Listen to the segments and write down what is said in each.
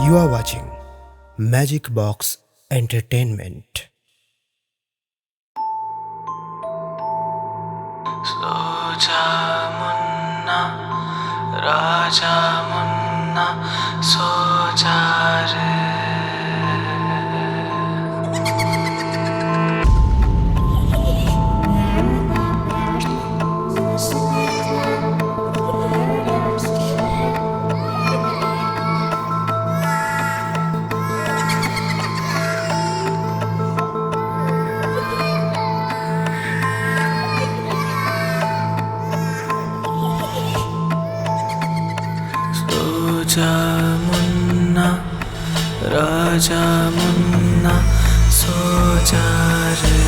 You are watching Magic Box Entertainment. सोचा मुन्ना राजा मुन्ना सोचा रे सोचा मुन्ना राजा मुन्ना सोचा रे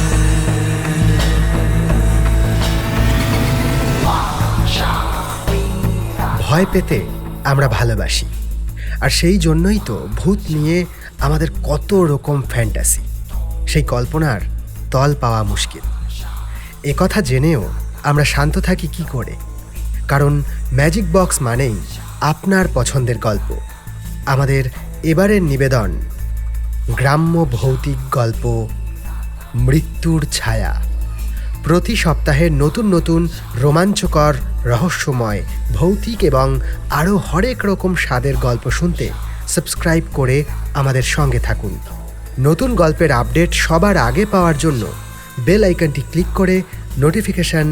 ভয় পেতে আমরা ভালোবাসি, আর সেই জন্যই তো ভূত নিয়ে আমাদের কত রকম ফ্যান্টাসি, সেই কল্পনার তল পাওয়া মুশকিল। একথা জেনেও আমরা শান্ত থাকি কি করে? কারণ ম্যাজিক বক্স মানেই আপনার পছন্দের গল্প। আমাদের এবারের নিবেদন গ্রাম্য ভৌতিক গল্প মৃত্যুর ছায়া। প্রতি সপ্তাহে নতুন নতুন রোমাঞ্চকর, রহস্যময়, ভৌতিক এবং আরও হরেক রকম স্বাদের গল্প শুনতে সাবস্ক্রাইব করে আমাদের সঙ্গে থাকুন। নতুন গল্পের আপডেট সবার আগে পাওয়ার জন্য বেল আইকনটি ক্লিক করে নোটিফিকেশন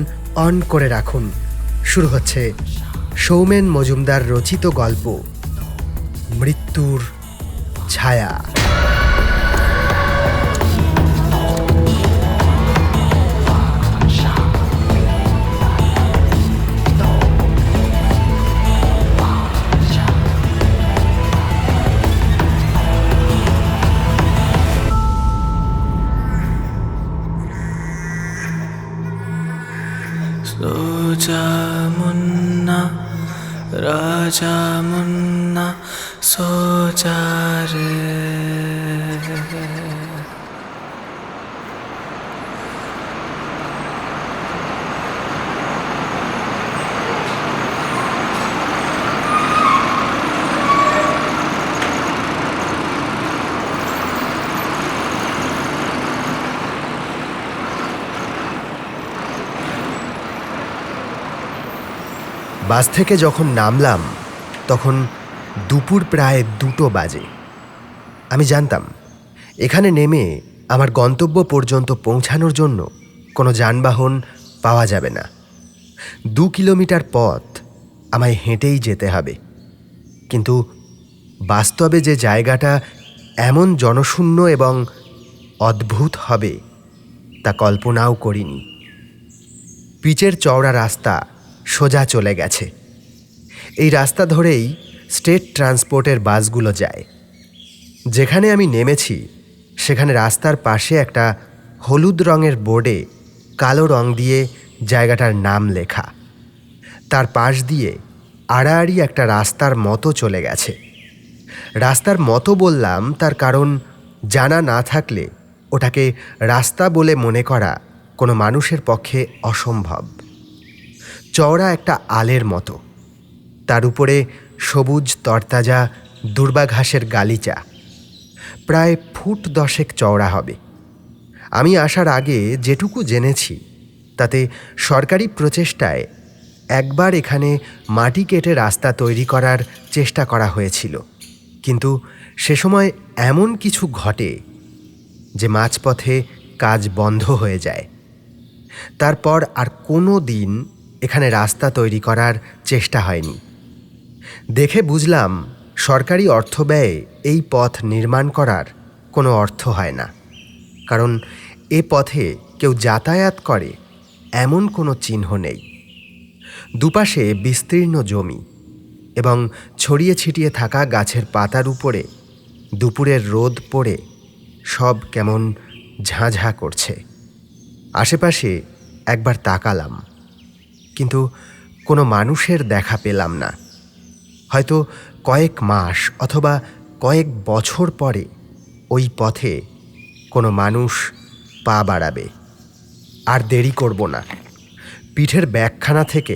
অন করে রাখুন। শুরু হচ্ছে সৌমেন মজুমদার রচিত গল্প মৃত্যুর ছায়া। सोचा मुन्ना राजा मुन्ना सोचा रे বাস থেকে যখন নামলাম তখন দুপুর প্রায় 2টো বাজে। আমি জানতাম এখানে নেমে আমার গন্তব্য পর্যন্ত পৌঁছানোর জন্য কোনো যানবাহন পাওয়া যাবে না। 2 কিলোমিটার পথ আমায় হেঁটেই যেতে হবে। কিন্তু বাস্তবে যে জায়গাটা এমন জনশূন্য এবং অদ্ভুত হবে তা কল্পনাও করিনি। পিচের চওড়া রাস্তা সোজা চলে গেছে। এই রাস্তা ধরেই স্টেট ট্রান্সপোর্টের বাসগুলো যায়। যেখানে আমি নেমেছি সেখানে রাস্তার পাশে একটা হলুদ রঙের বোর্ডে কালো রং দিয়ে জায়গাটার নাম লেখা। তার পাশ দিয়ে আড়াআড়ি একটা রাস্তার মতো চলে গেছে। রাস্তার মতো বললাম তার কারণ জানা না থাকলে ওটাকে রাস্তা বলে মনে করা কোনো মানুষের পক্ষে অসম্ভব। চওড়া একটা আলের মতো, তার উপরে সবুজ তরতাজা দুর্বা ঘাসের গালিচা, প্রায় 10 ফুট চওড়া হবে। আমি আসার আগে যেটুকু জেনেছি তাতে সরকারি প্রচেষ্টায় একবার এখানে মাটি কেটে রাস্তা তৈরি করার চেষ্টা করা হয়েছিল, কিন্তু সে সময় এমন কিছু ঘটে যে মাঝপথে কাজ বন্ধ হয়ে যায়। তারপর আর কোনো দিন এখানে রাস্তা তৈরি করার চেষ্টা হয়নি। দেখে বুঝলাম সরকারি অর্থ ব্যয়ে এই পথ নির্মাণ করার কোনো অর্থ হয় না, কারণ এ পথে কেউ যাতায়াত করে এমন কোনো চিহ্ন নেই। দুপাশে বিস্তীর্ণ জমি এবং ছড়িয়ে ছিটিয়ে থাকা গাছের পাতার উপরে দুপুরের রোদ পড়ে সব কেমন ঝাঁঝা করছে। আশেপাশে একবার তাকালাম, কিন্তু কোনো মানুষের দেখা পেলাম না। হয়তো কয়েক মাস অথবা কয়েক বছর পরে ওই পথে কোনো মানুষ পা বাড়াবে। আর দেরি করব না। পিঠের ব্যাগখানা থেকে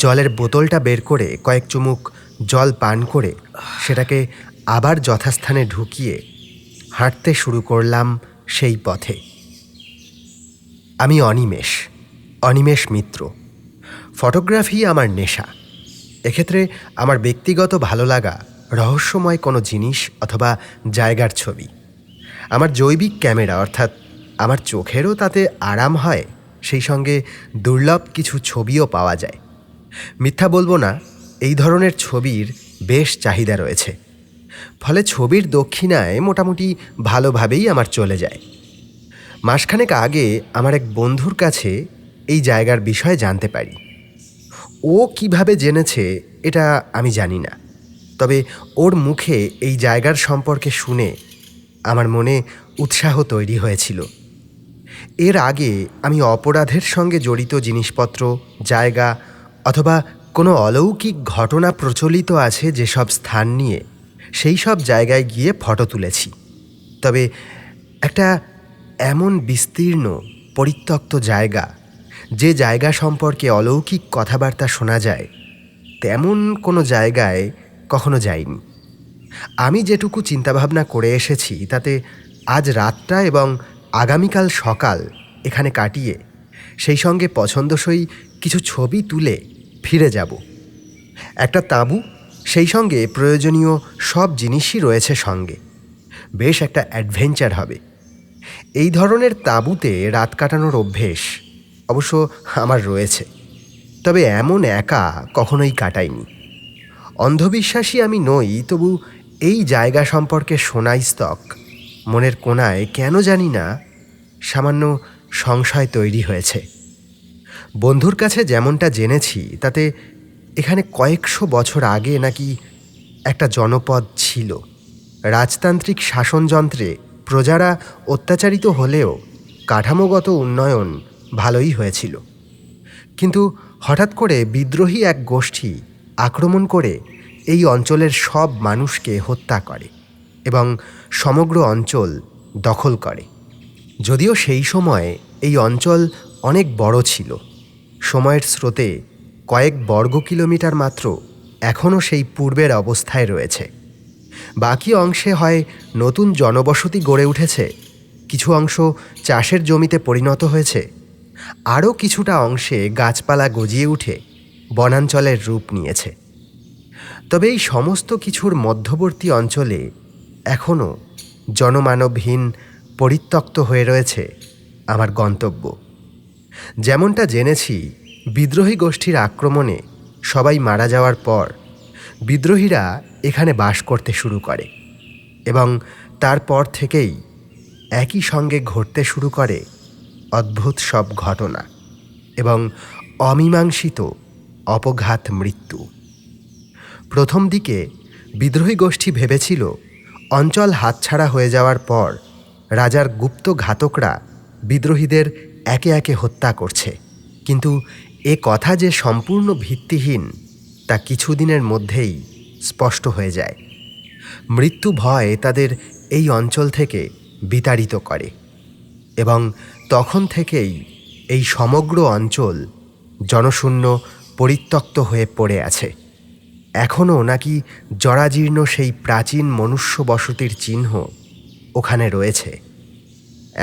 জলের বোতলটা বের করে কয়েক চুমুক জল পান করে সেটাকে আবার যথাস্থানে ঢুকিয়ে হাঁটতে শুরু করলাম সেই পথে। আমি অনিমেষ মিত্র। ফটোগ্রাফি আমার নেশা। এক্ষেত্রে আমার ব্যক্তিগত ভালো লাগা রহস্যময় কোনো জিনিস অথবা জায়গার ছবি। আমার জৈবিক ক্যামেরা অর্থাৎ আমার চোখেরও তাতে আরাম হয়, সেই সঙ্গে দুর্লভ কিছু ছবিও পাওয়া যায়। মিথ্যা বলবো না, এই ধরনের ছবির বেশ চাহিদা রয়েছে। ফলে ছবির দক্ষিণায় মোটামুটি ভালোভাবেই আমার চলে যায়। মাসখানেক আগে আমার এক বন্ধুর কাছে এই জায়গার বিষয়ে জানতে পারি। ও কিভাবে জেনেছে এটা আমি জানি না, তবে ওর মুখে এই জায়গার সম্পর্কে শুনে আমার মনে উৎসাহ তৈরি হয়েছিল। এর আগে আমি অপরাধের সঙ্গে জড়িত জিনিসপত্র, জায়গা অথবা কোনো অলৌকিক ঘটনা প্রচলিত আছে যেসব স্থান নিয়ে সেই সব জায়গায় গিয়ে ফটো তুলেছি। তবে একটা এমন বিস্তীর্ণ পরিত্যক্ত জায়গা, যে জায়গা সম্পর্কে অলৌকিক কথাবার্তা শোনা যায়, তেমন কোনো জায়গায় কখনো যাইনি। আমি যেটুকু চিন্তাভাবনা করে এসেছি তাতে আজ রাতটা এবং আগামীকাল সকাল এখানে কাটিয়ে সেই সঙ্গে পছন্দসই কিছু ছবি তুলে ফিরে যাব। একটা তাঁবু, সেই সঙ্গে প্রয়োজনীয় সব জিনিসই রয়েছে সঙ্গে। বেশ একটা অ্যাডভেঞ্চার হবে। এই ধরনের তাঁবুতে রাত কাটানোর অভ্যেস অবশ্য আমার রয়েছে, তবে এমন একা কখনোই কাটাইনি। অন্ধবিশ্বাসী আমি নই, তবু এই জায়গা সম্পর্কে শোনা স্তক মনের কোণায় কেন জানি না সামান্য সংশয় তৈরি হয়েছে। বন্ধুর কাছে যেমনটা জেনেছি তাতে এখানে কয়েকশো বছর আগে নাকি একটা জনপদ ছিল। রাজতান্ত্রিক শাসনযন্ত্রে প্রজারা অত্যাচারিত হলেও কাঠামোগত উন্নয়ন ভালোই হয়েছিল। কিন্তু হঠাৎ করে বিদ্রোহী এক গোষ্ঠী আক্রমণ করে এই অঞ্চলের সব মানুষকে হত্যা করে এবং সমগ্র অঞ্চল দখল করে। যদিও সেই সময়ে এই অঞ্চল অনেক বড় ছিল, সময়ের স্রোতে কয়েক বর্গ কিলোমিটার মাত্র এখনও সেই পূর্বের অবস্থায় রয়েছে। বাকি অংশে হয় নতুন জনবসতি গড়ে উঠেছে, কিছু অংশ চাষের জমিতে পরিণত হয়েছে, আরও কিছুটা অংশে গাছপালা গজিয়ে উঠে বনাঞ্চলের রূপ নিয়েছে। তবে এই সমস্ত কিছুর মধ্যবর্তী অঞ্চলে এখনও জনমানবহীন পরিত্যক্ত হয়ে রয়েছে আমার গন্তব্য। যেমনটা জেনেছি, বিদ্রোহী গোষ্ঠীর আক্রমণে সবাই মারা যাওয়ার পর বিদ্রোহীরা এখানে বাস করতে শুরু করে এবং তারপর থেকেই একই সঙ্গে ঘটতে শুরু করে অদ্ভুত সব ঘটনা এবং অমীমাংসিত অপঘাত মৃত্যু। প্রথম দিকে বিদ্রোহী গোষ্ঠী ভেবেছিল অঞ্চল হাতছাড়া হয়ে যাওয়ার পর রাজার গুপ্ত ঘাতকরা বিদ্রোহীদের একে একে হত্যা করছে, কিন্তু এ কথা যে সম্পূর্ণ ভিত্তিহীন তা কিছুদিনের মধ্যেই স্পষ্ট হয়ে যায়। মৃত্যু ভয় তাদের এই অঞ্চল থেকে বিতাড়িত করে এবং তখন থেকেই এই সমগ্র অঞ্চল জনশূন্য পরিত্যক্ত হয়ে পড়ে আছে। এখনও নাকি জরাজীর্ণ সেই প্রাচীন মনুষ্য বসতির চিহ্ন ওখানে রয়েছে।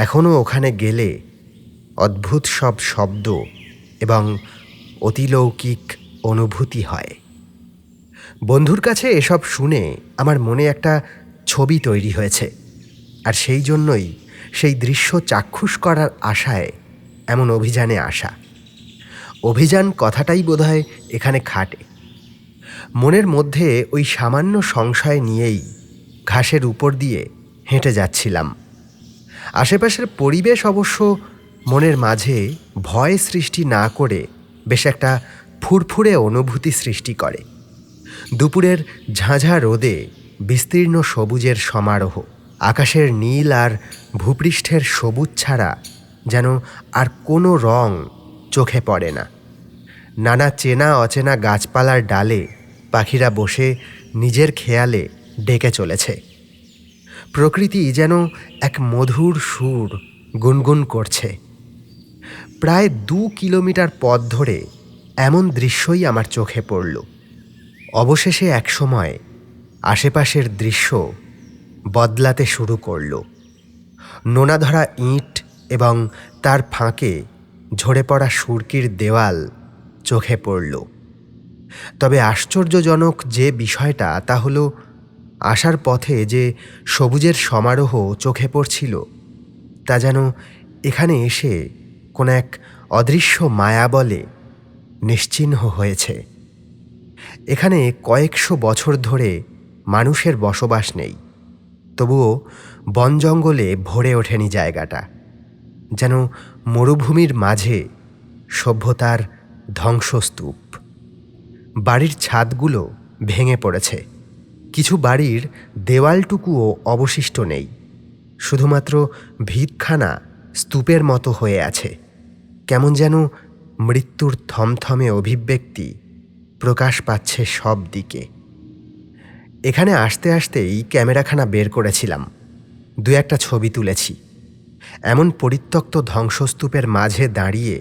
এখনও ওখানে গেলে অদ্ভুত সব শব্দ এবং অতিলৌকিক অনুভূতি হয়। বন্ধুর কাছে এসব শুনে আমার মনে একটা ছবি তৈরি হয়েছে, আর সেই জন্যই সেই দৃশ্য চাক্ষুষ করার আশায় এমন অভিযানে আসা। অভিযান কথাটাই বোধহয় এখানে খাটে। মনের মধ্যে ওই সামান্য সংশয় নিয়েই ঘাসের উপর দিয়ে হেঁটে যাচ্ছিলাম। আশেপাশের পরিবেশ অবশ্য মনের মাঝে ভয় সৃষ্টি না করে বেশ একটা ফুরফুরে অনুভূতি সৃষ্টি করে। দুপুরের ঝাঁঝা রোদে বিস্তীর্ণ সবুজের সমারোহ, আকাশের নীল আর ভূপৃষ্ঠের সবুজ ছাড়া যেন আর কোনো রং চোখে পড়ে না। নানা চেনা অচেনা গাছপালার ডালে পাখিরা বসে নিজের খেয়ালে ডেকে চলেছে। প্রকৃতি যেন এক মধুর সুর গুনগুন করছে। প্রায় 2 কিলোমিটার পথ ধরে এমন দৃশ্যই আমার চোখে পড়ল। অবশেষে এক সময় আশেপাশের দৃশ্য বদলাতে শুরু করল। নোনা ধরা ইঁট এবং তার ফাঁকে ঝরে পড়া সুরকির দেওয়াল চোখে পড়ল। তবে আশ্চর্যজনক যে বিষয়টা তা হলো, আসার পথে যে সবুজের সমারোহ চোখে পড়ছিল তা যেন এখানে এসে কোনো এক অদৃশ্য মায়াবলে নিশ্চিহ্ন হয়েছে। এখানে কয়েকশো বছর ধরে মানুষের বসবাস নেই, তবুও বন জঙ্গলে ভরে ওঠেনি জায়গাটা। যেন মরুভূমির মাঝে সভ্যতার ধ্বংসস্তূপ। বাড়ির ছাদগুলো ভেঙে পড়েছে, কিছু বাড়ির দেওয়ালটুকুও অবশিষ্ট নেই, শুধুমাত্র ভিতখানা স্তূপের মতো হয়ে আছে। কেমন যেন মৃত্যুর থমথমে অভিব্যক্তি প্রকাশ পাচ্ছে সব দিকে। এখানে আসতে আসতেই ক্যামেরাখানা বের করেছিলাম, দু একটা ছবি তুলেছি। এমন পরিত্যক্ত ধ্বংসস্তূপের মাঝে দাঁড়িয়ে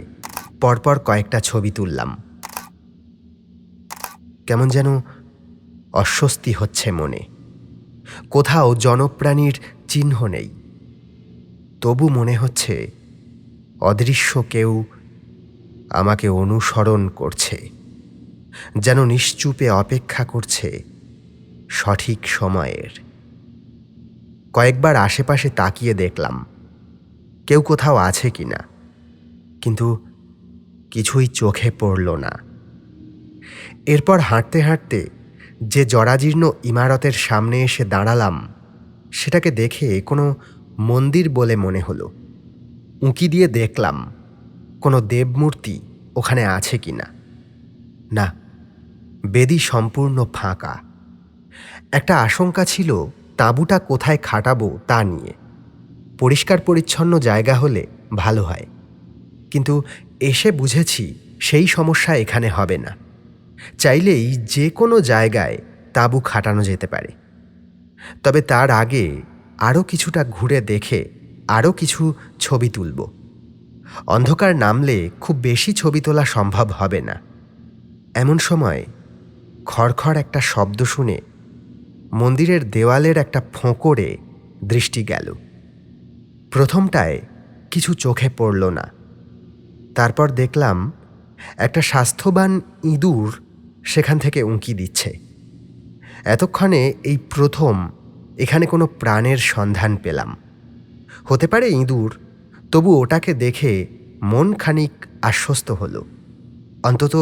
পরপর কয়েকটা ছবি তুললাম। কেমন যেন অস্বস্তি হচ্ছে মনে। কোথাও জনপ্রাণীর চিহ্ন নেই, তবু মনে হচ্ছে অদৃশ্য কেউ আমাকে অনুসরণ করছে, যেন নিশ্চুপে অপেক্ষা করছে সঠিক সময়ের। কয়েকবার আশেপাশে তাকিয়ে দেখলাম কেউ কোথাও আছে কিনা, কিন্তু কিছুই চোখে পড়ল না। এরপর হাঁটতে হাঁটতে যে জরাজীর্ণ ইমারতের সামনে এসে দাঁড়ালাম, সেটাকে দেখে কোনো মন্দির বলে মনে হলো। উঁকি দিয়ে দেখলাম কোনো দেবমূর্তি ওখানে আছে কিনা। না, বেদি সম্পূর্ণ ফাঁকা। একটা আশঙ্কা ছিল তাঁবুটা কোথায় খাটাবো তা নিয়ে। পরিষ্কার পরিচ্ছন্ন জায়গা হলে ভালো হয়, কিন্তু এসে বুঝেছি সেই সমস্যা এখানে হবে না। চাইলেই যে কোনো জায়গায় তাঁবু খাটানো যেতে পারে। তবে তার আগে আরও কিছুটা ঘুরে দেখে আরও কিছু ছবি তুলব। অন্ধকার নামলে খুব বেশি ছবি তোলা সম্ভব হবে না। এমন সময় খড়খড় একটা শব্দ শুনে মন্দিরের দেওয়ালের একটা ফোঁকরে দৃষ্টি গেল। প্রথমটায় কিছু চোখে পড়ল না। তারপর দেখলাম একটা স্বাস্থ্যবান ইঁদুর সেখান থেকে উঁকি দিচ্ছে। এতক্ষণে এই প্রথম এখানে কোনো প্রাণের সন্ধান পেলাম। হতে পারে ইঁদুর, তবু ওটাকে দেখে মন খানিক আশ্বস্ত হলো। অন্তত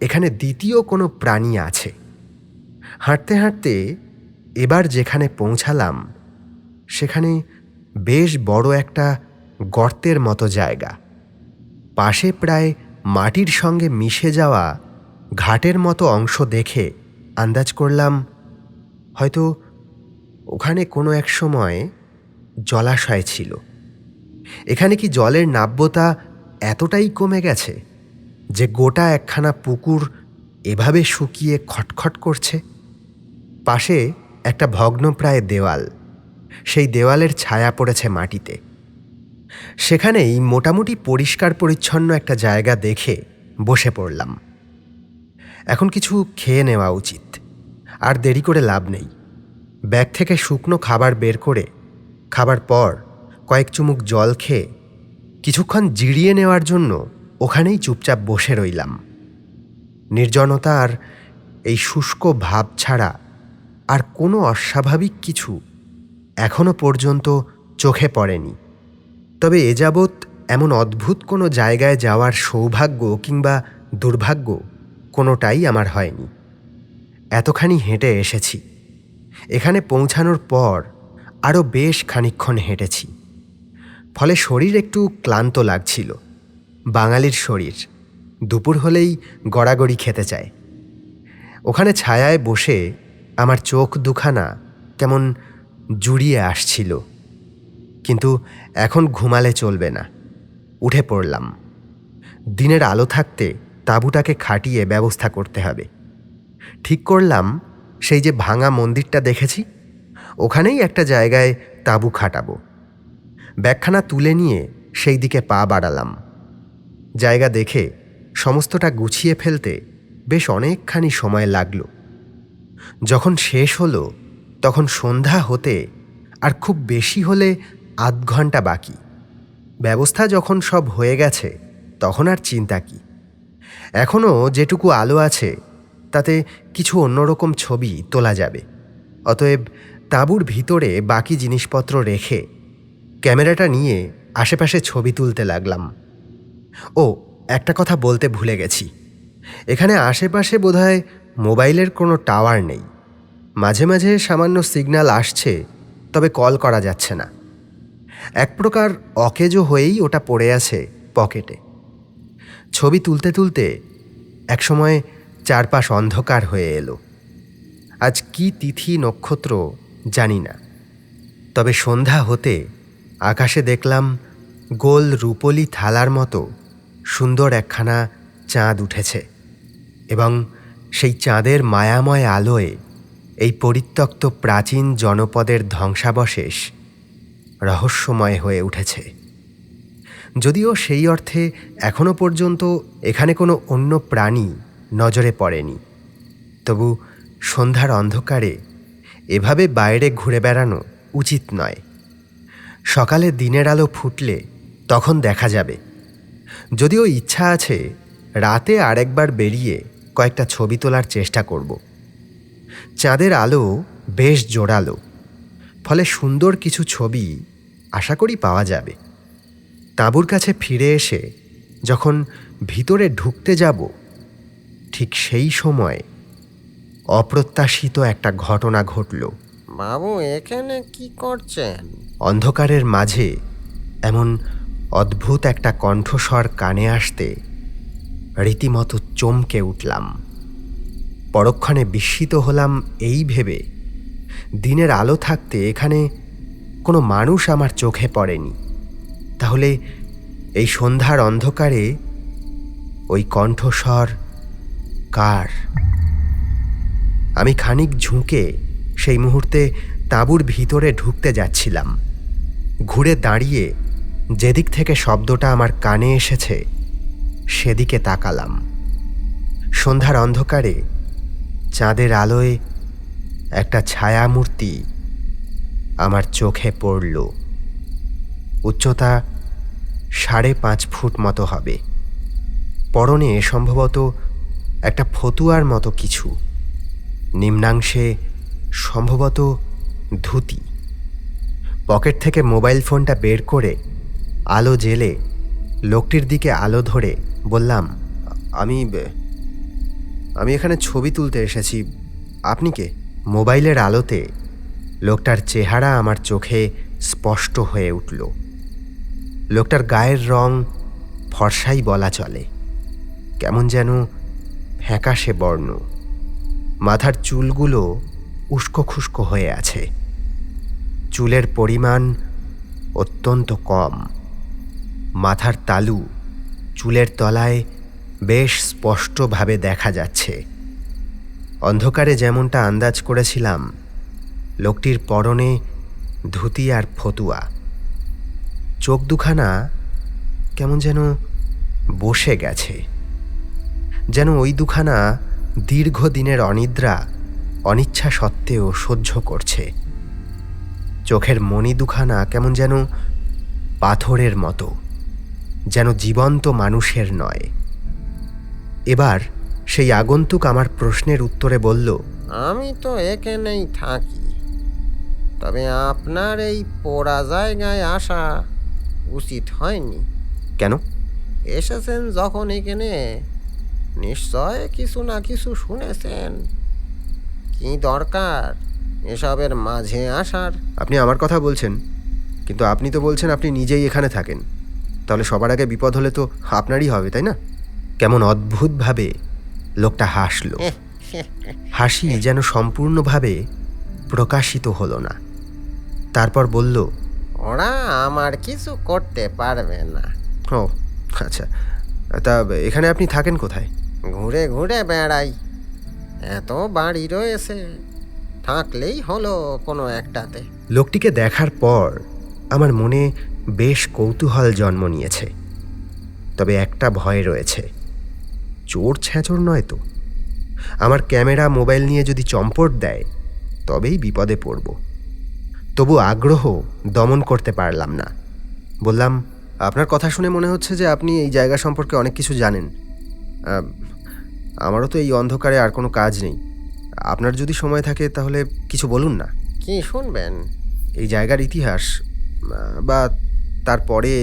এখানে দ্বিতীয় কোনো প্রাণী আছে। হাঁটতে হাঁটতে এবার যেখানে পৌঁছালাম সেখানে বেশ বড় একটা গর্তের মতো জায়গা। পাশে প্রায় মাটির সঙ্গে মিশে যাওয়া ঘাটের মতো অংশ দেখে আন্দাজ করলাম হয়তো ওখানে কোনো এক সময় জলাশয় ছিল। এখানে কি জলের নাব্যতা এতটাই কমে গেছে যে গোটা একখানা পুকুর এভাবে শুকিয়ে খটখট করছে? পাশে একটা ভগ্নপ্রায় দেওয়াল, সেই দেওয়ালের ছায়া পড়েছে মাটিতে। সেখানেই মোটামুটি পরিষ্কার পরিচ্ছন্ন একটা জায়গা দেখে বসে পড়লাম। এখন কিছু খেয়ে নেওয়া উচিত, আর দেরি করে লাভ নেই। ব্যাগ থেকে শুকনো খাবার বের করে খাবার পর কয়েক চুমুক জল খেয়ে কিছুক্ষণ জিরিয়ে নেওয়ার জন্য ওখানেই চুপচাপ বসে রইলাম। নির্জনতা আর এই শুষ্ক ভাব ছাড়া আর কোনো অস্বাভাবিক কিছু এখনো পর্যন্ত চোখে পড়েনি। তবে এ যাবৎ এমন অদ্ভুত কোনো জায়গায় যাওয়ার সৌভাগ্য কিংবা দুর্ভাগ্য কোনোটাই আমার হয়নি। এতখানি হেঁটে এসেছি, এখানে পৌঁছানোর পর আরও বেশ খানিকক্ষণ হেঁটেছি, ফলে শরীর একটু ক্লান্ত লাগছিল। বাঙালির শরীর দুপুর হলেই গড়াগড়ি খেতে চায়। ওখানে ছায়ায় বসে আমার চোখ দুখানা কেমন জুড়িয়ে আসছিল, কিন্তু এখন ঘুমালে চলবে না। উঠে পড়লাম। দিনের আলো থাকতে তাঁবুটাকে খাটিয়ে ব্যবস্থা করতে হবে। ঠিক করলাম সেই যে ভাঙা মন্দিরটা দেখেছি ওখানেই একটা জায়গায় তাঁবু খাটাবো। ব্যাগখানা তুলে নিয়ে সেই দিকে পা বাড়ালাম। জায়গা দেখে সমস্তটা গুছিয়ে ফেলতে বেশ অনেকখানি সময় লাগলো। যখন শেষ হলো তখন সন্ধ্যা হতে আর খুব বেশি হলে আধ ঘন্টা বাকি। ব্যবস্থা যখন সব হয়ে গেছে তখন আর চিন্তা কি। এখনও যেটুকু আলো আছে তাতে কিছু অন্যরকম ছবি তোলা যাবে। অতএব তাঁবুর ভিতরে বাকি জিনিসপত্র রেখে ক্যামেরাটা নিয়ে আশেপাশে ছবি তুলতে লাগলাম। ও, একটা কথা বলতে ভুলে গেছি, এখানে আশেপাশে বোধহয় মোবাইলের কোনো টাওয়ার নেই। মাঝে মাঝে সামান্য সিগন্যাল আসছে, তবে কল করা যাচ্ছে না। এক প্রকার অকেজো হয়েই ওটা পড়ে আছে পকেটে। ছবি তুলতে তুলতে একসময় চারপাশ অন্ধকার হয়ে এলো। আজ কি তিথি নক্ষত্র জানি না, তবে সন্ধ্যা হতে আকাশে দেখলাম গোল রূপোলি থালার মতো সুন্দর একখানা চাঁদ উঠেছে এবং সেই চাঁদের মায়াময় আলোয় এই পরিত্যক্ত প্রাচীন জনপদের ধ্বংসাবশেষ রহস্যময় হয়ে উঠেছে। যদিও সেই অর্থে এখনো পর্যন্ত এখানে কোনো অন্য প্রাণী নজরে পড়েনি, তবু সন্ধ্যার অন্ধকারে এভাবে বাইরে ঘুরে বেড়ানো উচিত নয়। সকালে দিনের আলো ফুটলে তখন দেখা যাবে। যদিও ইচ্ছা আছে রাতে আরেকবার বেরিয়ে কয়েকটা ছবি তোলার চেষ্টা করব। চাঁদের আলো বেশ জোরালো, ফলে সুন্দর কিছু ছবি আশা করি পাওয়া যাবে। তাঁবুর কাছে ফিরে এসে যখন ভিতরে ঢুকতে যাব, ঠিক সেই সময় অপ্রত্যাশিত একটা ঘটনা ঘটল। বাবু, এখানে কি করছেন? অন্ধকারের মাঝে এমন অদ্ভুত একটা কণ্ঠস্বর কানে আসতে রীতিমতো চমকে উঠলাম। পরক্ষণে বিস্মিত হলাম এই ভেবে, দিনের আলো থাকতে এখানে কোনো মানুষ আমার চোখে পড়েনি। তাহলে এই সন্ধ্যার অন্ধকারে ওই কণ্ঠস্বর কার? আমি খানিক ঝুঁকে সেই মুহূর্তে তাঁবুর ভিতরে ঢুকতে যাচ্ছিলাম। ঘুরে দাঁড়িয়ে যেদিক থেকে শব্দটা আমার কানে এসেছে সেদিকে তাকালাম। সন্ধ্যার অন্ধকারে চাঁদের আলোয় একটা ছায়ামূর্তি আমার চোখে পড়ল। উচ্চতা 5.5 ফুট মতো হবে। পরনে সম্ভবত একটা ফতুয়ার মতো কিছু, নিম্নাংশে সম্ভবত ধুতি। পকেট থেকে মোবাইল ফোনটা বের করে আলো জেলে লোকটির দিকে আলো ধরে বললাম, আমি এখানে ছবি তুলতে এসেছি, আপনি কে? মোবাইলের আলোতে লোকটার চেহারা আমার চোখে স্পষ্ট হয়ে উঠল। লোকটার গায়ের রং ফর্সাই বলা চলে, কেমন যেন ফ্যাকাশে বর্ণ। মাথার চুলগুলো উস্কো খুস্কো হয়ে আছে। চুলের পরিমাণ অত্যন্ত কম। মাথার তালু চুলের তলায় বেশ স্পষ্টভাবে দেখা যাচ্ছে। অন্ধকারে যেমনটা আন্দাজ করেছিলাম, লোকটির পরনে ধুতি আর ফতুয়া। চোখ দুখানা কেমন যেন বসে গেছে, যেন ওই দুখানা দীর্ঘদিনের অনিদ্রা অনিচ্ছা সত্ত্বেও সহ্য করছে। চোখের মণি দুখানা কেমন যেন পাথরের মতো, যেন জীবন্ত মানুষের নয়। এবার সেই আগন্তুক আমার প্রশ্নের উত্তরে বলল, আমি তো এখানেই থাকি, তবে আপনার এই পোড়া জায়গায় আসা উচিত হয়নি। কেন? এসেছেন যখন এখানে, নিশ্চয় কিছু না কিছু শুনেছেন। কি দরকার এসবের মাঝে আসার? আপনি আমার কথা বলছেন, কিন্তু আপনি তো বলছেন আপনি নিজেই এখানে থাকেন। তাহলে সবার আগে বিপদ হলে তো আপনারই হবে, তাই না? কেমন অদ্ভুতভাবে লোকটা হাসল। হাসি যেন সম্পূর্ণভাবে প্রকাশিত হলো না। তারপর বলল, ওরা আমার কিছু করতে পারবে না। ও আচ্ছা, তা এখানে আপনি থাকেন কোথায়? ঘুরে ঘুরে বেড়াই। এত বাড়ি রয়েছে, থাকলেই হলো কোনো একটাতে। লোকটিকে দেখার পর আমার মনে বেশ কৌতূহল জন্ম নিয়েছে, তবে একটা ভয় রয়েছে। চোর ছেঁচড় নয় তো? আমার ক্যামেরা মোবাইল নিয়ে যদি চম্পট দেয় তবেই বিপদে পড়ব। তবু আগ্রহ দমন করতে পারলাম না। বললাম, আপনার কথা শুনে মনে হচ্ছে যে আপনি এই জায়গা সম্পর্কে অনেক কিছু জানেন। আমারও তো এই অন্ধকারে আর কোনো কাজ নেই। আপনার যদি সময় থাকে তাহলে কিছু বলুন না। কি শুনবেন? এই জায়গার ইতিহাস, বা তারপরে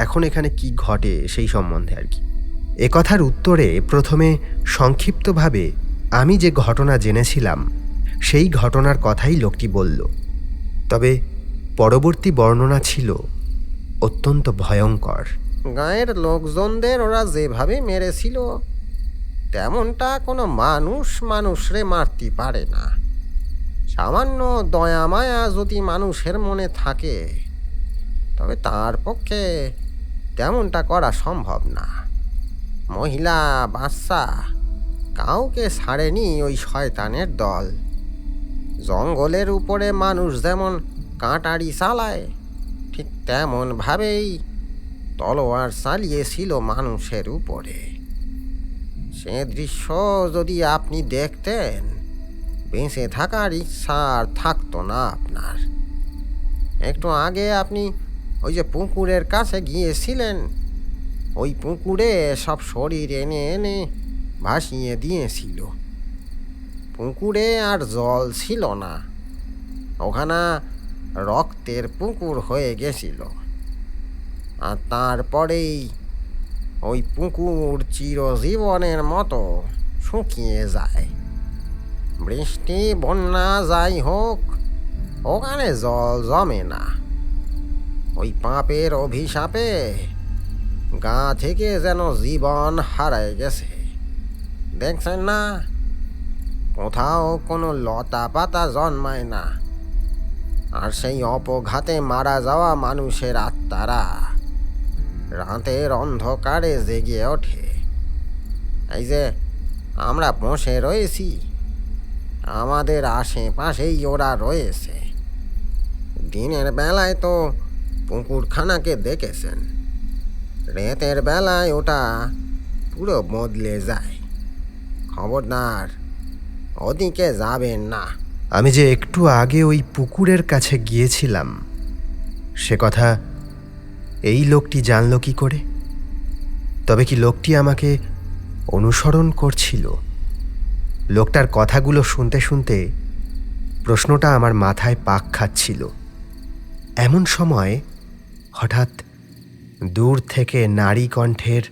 এখন এখানে কি ঘটে সেই সম্বন্ধে আর কি। এ কথার উত্তরে প্রথমে সংক্ষিপ্তভাবে আমি যে ঘটনা জেনেছিলাম সেই ঘটনার কথাই লোকটি বলল। তবে পরবর্তী বর্ণনা ছিল অত্যন্ত ভয়ঙ্কর। গাঁয়ের লোকজনদের ওরা যেভাবে মেরেছিল তেমনটা কোনো মানুষরে মারতে পারে না। সামান্য দয়া মায়া যদি মানুষের মনে থাকে তবে তার পক্ষে তেমনটা করা সম্ভব না। মহিলা, বাচ্চা কাউকে ছাড়েনি ওই শয়তানের দল। জঙ্গলের উপরে মানুষ যেমন কাঁটারি চালায়, ঠিক তেমনভাবেই তলোয়ার চালিয়েছিল মানুষের উপরে। সে দৃশ্য যদি আপনি দেখতেন, বেঁচে থাকার ইচ্ছা আর থাকতো না আপনার। একটু আগে আপনি ওই যে পুকুরের কাছে গিয়েছিলেন, ওই পুকুরে সব শরীর এনে এনে ভাসিয়ে দিয়েছিল। পুকুরে আর জল ছিল না, ওখানে রক্তের পুকুর হয়ে গেছিল। আর তারপরেই ওই পুকুর চিরজীবনের মতো শুকিয়ে যায়। বৃষ্টি বন্যা যাই হোক, ওখানে জল জমে না। ওই পাপের অভিশাপে গা থেকে যেন জীবন হারায় গেছে। দেখছেন না, কোথাও কোনো লতা পাতা জন্মায় না। আর সেই অপঘাতে মারা যাওয়া মানুষের আত্মারা রাতের অন্ধকারে জেগে ওঠে। এই যে আমরা বসে রয়েছি, আমাদের আশেপাশেই ওরা রয়েছে। দিনের বেলায় তো পুকুরখানাকে দেখেছেন, রাতের বেলায় ওটা পুরো বদলে যায়। খবরদার ওদিকে যাবেন না। আমি যে একটু আগে ওই পুকুরের কাছে গিয়েছিলাম সে কথা এই লোকটি জানল কি করে? তবে কি লোকটি আমাকে অনুসরণ করছিল? লোকটার কথাগুলো শুনতে শুনতে প্রশ্নটা আমার মাথায় পাক খাচ্ছিল। এমন সময় হঠাৎ দূর থেকে নারী কণ্ঠের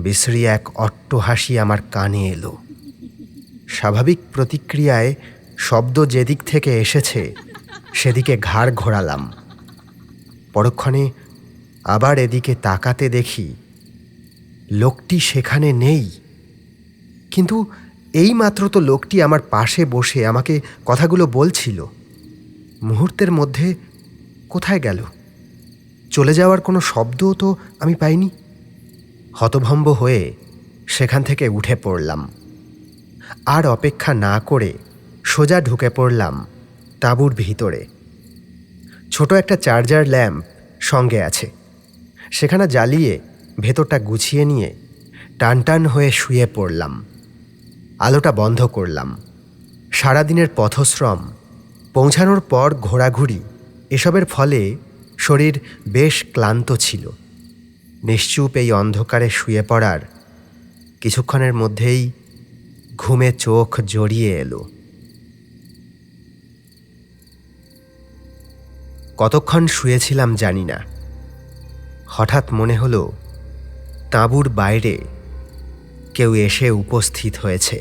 বিশ্রী এক অট্টহাসি আমার কানে এলো। স্বাভাবিক প্রতিক্রিয়ায় শব্দ যেদিক থেকে এসেছে সেদিকে ঘাড় ঘোরালাম। পরক্ষণে আবার এদিকে তাকাতে দেখি লোকটি সেখানে নেই। কিন্তু এইমাত্র তো লোকটি আমার পাশে বসে আমাকে কথাগুলো বলছিল। মুহূর্তের মধ্যে কোথায় গেল? চলে যাওয়ার কোনো শব্দও তো আমি পাইনি। হতভম্ব হয়ে সেখান থেকে উঠে পড়লাম। আর অপেক্ষা না করে সোজা ঢুকে পড়লাম তাঁবুর ভিতরে। ছোট একটা চার্জার ল্যাম্প সঙ্গে আছে, সেখানে জ্বালিয়ে ভেতরটা গুছিয়ে নিয়ে টানটান হয়ে শুয়ে পড়লাম। আলোটা বন্ধ করলাম। সারাদিনের পথশ্রম, পৌঁছানোর পর ঘোরাঘুরি, এসবের ফলে শরীর বেশ ক্লান্ত ছিল। নিশ্চুপ এই অন্ধকারে শুয়ে পড়ার কিছুক্ষণের মধ্যেই ঘুমে চোখ জড়িয়ে এলো। কতক্ষণ শুয়েছিলাম জানি না। হঠাৎ মনে হলো তাঁবুর বাইরে কেউ এসে উপস্থিত হয়েছে।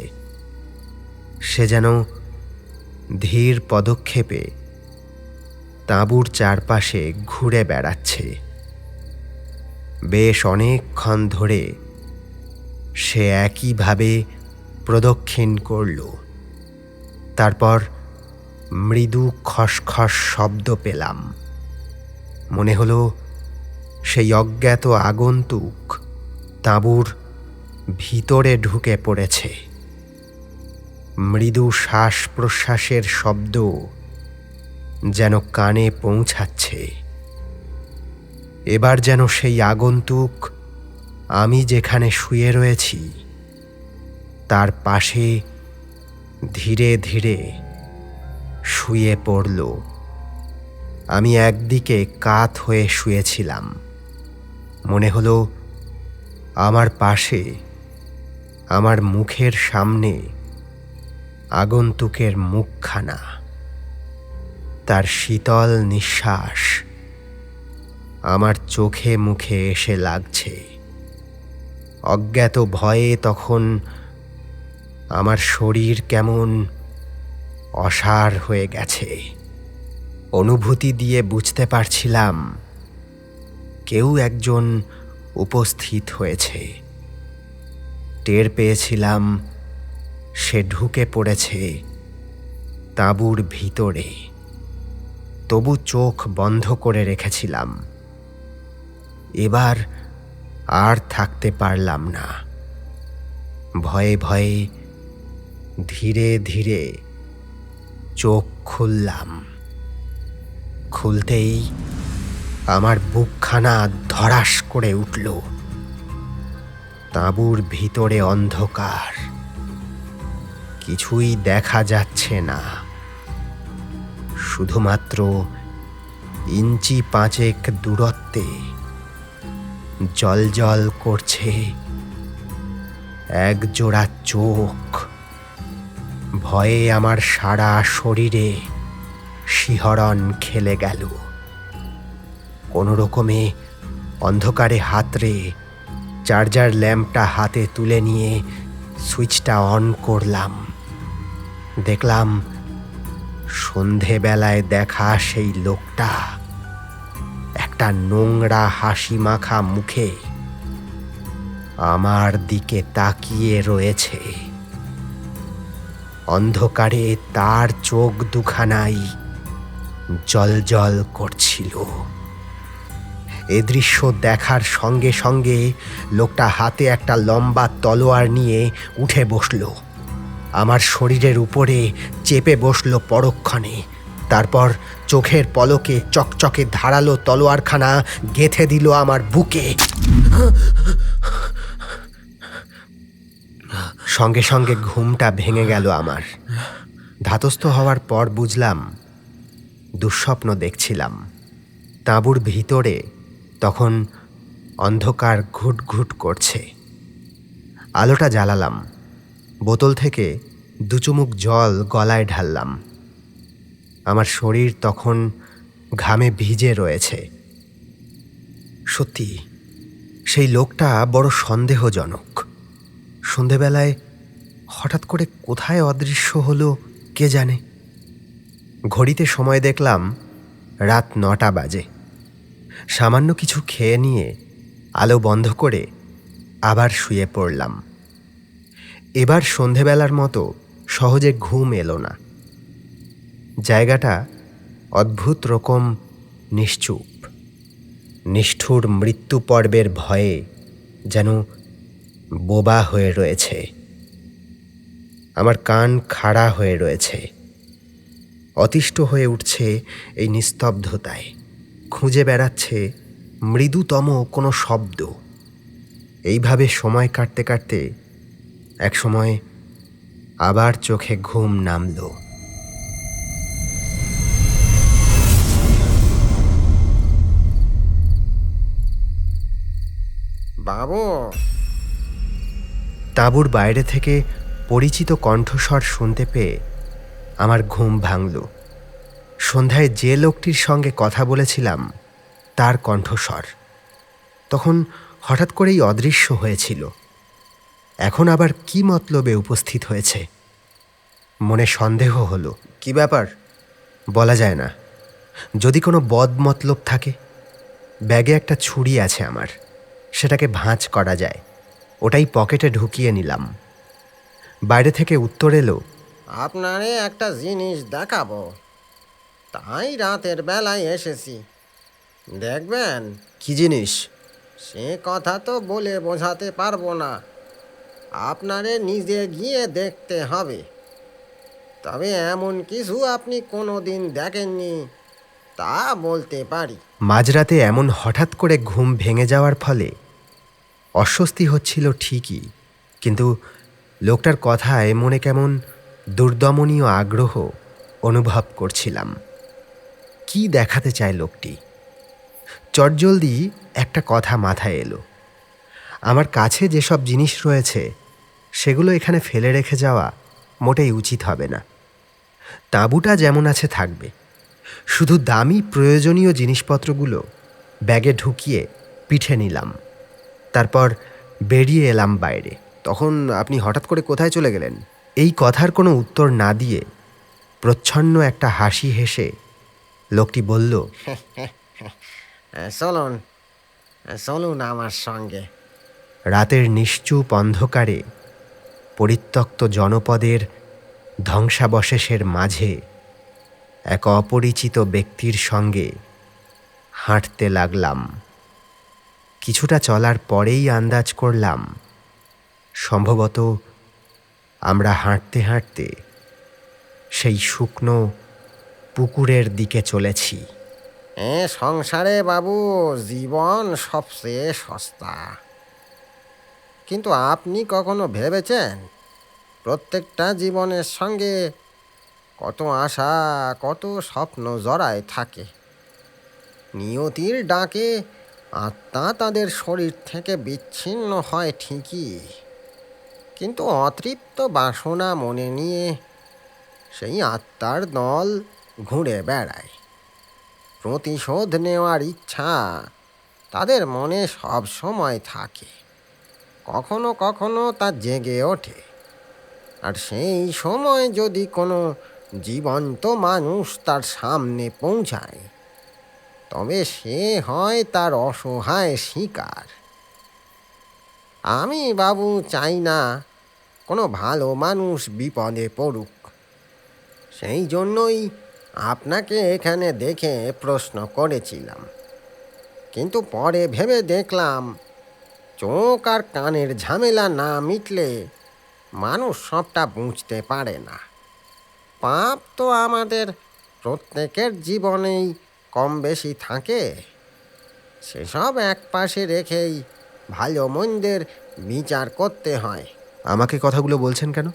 সে যেন ধীর পদক্ষেপে তাঁবুর চারপাশে ঘুরে বেড়াচ্ছে। বেশ অনেকক্ষণ ধরে সে একইভাবে প্রদক্ষিণ করল। তারপর মৃদু খসখস শব্দ পেলাম। মনে হলো সেই অজ্ঞাত আগন্তুক তাঁবুর ভিতরে ঢুকে পড়েছে। মৃদু শ্বাস প্রশ্বাসের শব্দ যেন কানে পৌঁছাচ্ছে। এবার যেন সেই আগন্তুক আমি যেখানে শুয়ে রয়েছি তার পাশে ধীরে ধীরে শুয়ে পড়ল। আমি একদিকে কাত হয়ে শুয়েছিলাম। মনে হলো আমার পাশে, আমার মুখের সামনে আগন্তুকের মুখখানা, তার শীতল নিঃশ্বাস আমার চোখে মুখে এসে লাগছে। অজ্ঞাত ভয়ে তখন আমার শরীর কেমন অসাড় হয়ে গেছে। অনুভূতি দিয়ে বুঝতে পারছিলাম কেউ একজন উপস্থিত হয়েছে। টের পেয়েছিলাম সে ঢুকে পড়েছে তাঁবুর ভিতরে। তবু চোখ বন্ধ করে রেখেছিলাম। এবার আর থাকতে পারলাম না। ভয়ে ভয়ে ধীরে ধীরে চোখ খুললাম। খুলতেই আমার বুকখানা ধড়াস করে উঠল। তাঁবুর ভিতরে অন্ধকার, কিছুই দেখা যাচ্ছে না। শুধুমাত্র ইঞ্চি পাঁচেক দূরত্বে জ্বলজ্বল করছে এক জোড়া চোখ। ভয়ে আমার সারা শরীরে শিহরণ খেলে গেল। কোনো রকমে অন্ধকারে হাতড়ে চার্জার ল্যাম্পটা হাতে তুলে নিয়ে সুইচটা অন করলাম। দেখলাম সন্ধেবেলায় দেখা সেই লোকটা একটা নোংরা হাসি মাখা মুখে আমার দিকে তাকিয়ে রয়েছে। অন্ধকারে তার চোখ দুখানাই জ্বলজ্বল করছিল। এ দৃশ্য দেখার সঙ্গে সঙ্গে লোকটা হাতে একটা লম্বা তলোয়ার নিয়ে উঠে বসল। আমার শরীরের উপরে চেপে বসল পরক্ষণে। তারপর চোখের পলকে চকচকে ধারালো তলোয়ারখানা গেঁথে দিল আমার বুকে। সঙ্গে সঙ্গে ঘুমটা ভেঙে গেল আমার। ধাতস্থ হওয়ার পর বুঝলাম দুঃস্বপ্ন দেখছিলাম। তাঁবুর ভিতরে তখন অন্ধকার ঘুটঘুট করছে। আলোটা জ্বালালাম। বোতল থেকে দু চুমুক জল গলায় ঢাললাম। আমার শরীর তখন ঘামে ভিজে রয়েছে। সত্যি সেই লোকটা বড় সন্দেহজনক। সন্ধেবেলায় হঠাৎ করে কোথায় অদৃশ্য হলো কে জানে। ঘড়িতে সময় দেখলাম রাত 9টা বাজে। সামান্য কিছু খেয়ে নিয়ে আলো বন্ধ করে আবার শুয়ে পড়লাম। এবার সন্ধেবেলার মতো সহজে ঘুম এলো না। জায়গাটা অদ্ভুত রকম নিশ্চুপ। নিষ্ঠুর মৃত্যু পর্বের ভয়ে যেন বোবা হয়ে রয়েছে। আমার কান খাড়া হয়ে রয়েছে। অতিষ্ঠ হয়ে উঠছে এই নিস্তব্ধতায়। খুঁজে বেড়াচ্ছে মৃদুতম কোনো শব্দ। এইভাবে সময় কাটতে কাটতে একসময় আবার চোখে ঘুম নামল। বাবু, তাঁবুর বাইরে থেকে পরিচিত কণ্ঠস্বর শুনতে পেয়ে আমার ঘুম ভাঙল। সন্ধ্যায় যে লোকটির সঙ্গে কথা বলেছিলাম তার কণ্ঠস্বর তখন হঠাৎ করেই অদৃশ্য হয়েছিল। এখন আবার কি মতলবে উপস্থিত হয়েছে? মনে সন্দেহ হলো। কি ব্যাপার বলা যায় না। যদি কোনো বদ মতলব থাকে। ব্যাগে একটা ছুরি আছে আমার, সেটাকে ভাঁজ করা যায়। ওটাই পকেটে ঢুকিয়ে নিলাম। বাইরে থেকে উত্তর এলো, আপনারে একটা জিনিস দেখাবো, তাই রাতের বেলায় এসেছি। দেখবেন? কি জিনিস? সে কথা তো বলে বোঝাতে পারবো না, আপনারে নিজে গিয়ে দেখতে হবে। তবে এমন কিছু আপনি কোনো দিন দেখেননি তা বলতে পারি। মাঝরাতে এমন হঠাৎ করে ঘুম ভেঙে যাওয়ার ফলে অস্বস্তি হচ্ছিল ঠিকই, কিন্তু লোকটার কথায় মনে কেমন দুর্দমনীয় আগ্রহ অনুভব করছিলাম কি দেখাতে চায় লোকটি। চটজলদি একটা কথা মাথায় এলো, আমার কাছে যেসব জিনিস রয়েছে সেগুলো এখানে ফেলে রেখে যাওয়া মোটেই উচিত হবে না। তাঁবুটা যেমন আছে থাকবে, শুধু দামি প্রয়োজনীয় জিনিসপত্রগুলো ব্যাগে ঢুকিয়ে পিঠে নিলাম। তারপর বেরিয়ে এলাম বাইরে। তখন আপনি হঠাৎ করে কোথায় চলে গেলেন? এই কথার কোনো উত্তর না দিয়ে প্রচ্ছন্ন একটা হাসি হেসে লোকটি বলল, চলুন চলুন আমার সঙ্গে। রাতের নিশ্চুপ অন্ধকারে পরিত্যক্ত জনপদের ধ্বংসাবশেষের মাঝে এক অপরিচিত ব্যক্তির সঙ্গে হাঁটতে লাগলাম। কিছুটা চলার পরেই আন্দাজ করলাম সম্ভবত আমরা হাঁটতে হাঁটতে সেই শুকনো পুকুরের দিকে চলেছি। সংসারে বাবু জীবন সবচেয়ে সস্তা। কিন্তু আপনি কখনো ভেবেছেন প্রত্যেকটা জীবনের সঙ্গে কত আশা, কত স্বপ্ন জড়ায় থাকে। নিয়তির ডাকে আত্মা তাদের শরীর থেকে বিচ্ছিন্ন হয় ঠিকই, কিন্তু অতৃপ্ত বাসনা মনে নিয়ে সেই আত্মার দল ঘুরে বেড়ায়। প্রতিশোধ নেওয়ার ইচ্ছা তাদের মনে সব সময় থাকে, কখনো কখনো তা জেগে ওঠে। আর সেই সময় যদি কোনো জীবন্ত মানুষ তার সামনে পৌঁছায়, তবে সে হয় তার অসহায় শিকার। আমি বাবু চাই না কোনো ভালো মানুষ বিপদে পড়ুক। সেই জন্যই আপনাকে এখানে দেখে প্রশ্ন করেছিলাম, কিন্তু পরে ভেবে দেখলাম চোখ আর কানের ঝামেলা না মিটলে মানুষ সবটা বুঝতে পারে না। পাপ তো আমাদের প্রত্যেকের জীবনেই কম বেশি থাকে, সেসব এক পাশে রেখেই ভালো মন্দের বিচার করতে হয়। আমাকে কথাগুলো বলছেন কেন?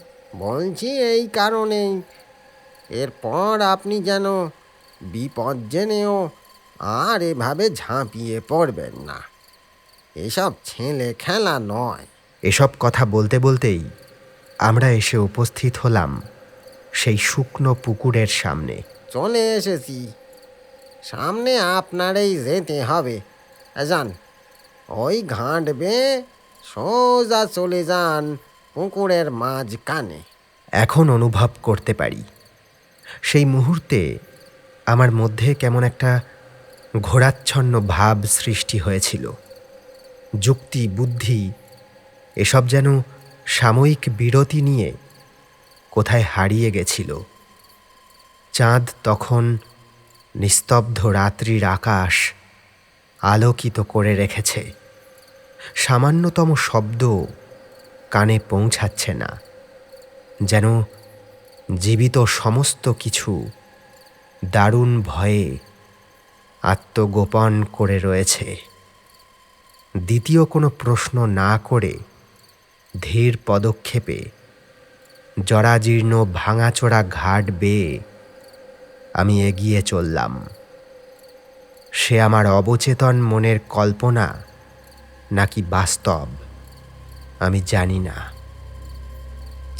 বলছি এই কারণেই, এরপর আপনি যেন বিপদ জেনেও আর এভাবে ঝাঁপিয়ে পড়বেন না। এসব ছেলে খেলা নয়। এসব কথা বলতে বলতেই আমরা এসে উপস্থিত হলাম সেই শুকনো পুকুরের সামনে। চলে এসেছি, সামনে আপনারই যেতে হবে। যান, ওই ঘাট বেয়ে সোজা চলে যান পুকুরের মাঝখানে। এখন অনুভব করতে পারি সেই মুহূর্তে আমার মধ্যে কেমন একটা ঘোরাচ্ছন্ন ভাব সৃষ্টি হয়েছিল। যুক্তি, বুদ্ধি এসব যেন সাময়িক বিরতি নিয়ে কোথায় হারিয়ে গেছিল। চাঁদ তখন নিস্তব্ধ রাত্রির আকাশ আলোকিত করে রেখেছে। সামান্যতম শব্দ কানে পৌঁছাচ্ছে না, যেন জীবিত সমস্ত কিছু দারুণ ভয়ে আত্মগোপন করে রয়েছে। দ্বিতীয় কোনো প্রশ্ন না করে ধীর পদক্ষেপে জরাজীর্ণ ভাঙাচোরা ঘাট বেয়ে আমি এগিয়ে চললাম। সে আমার অবচেতন মনের কল্পনা নাকি বাস্তব আমি জানি না।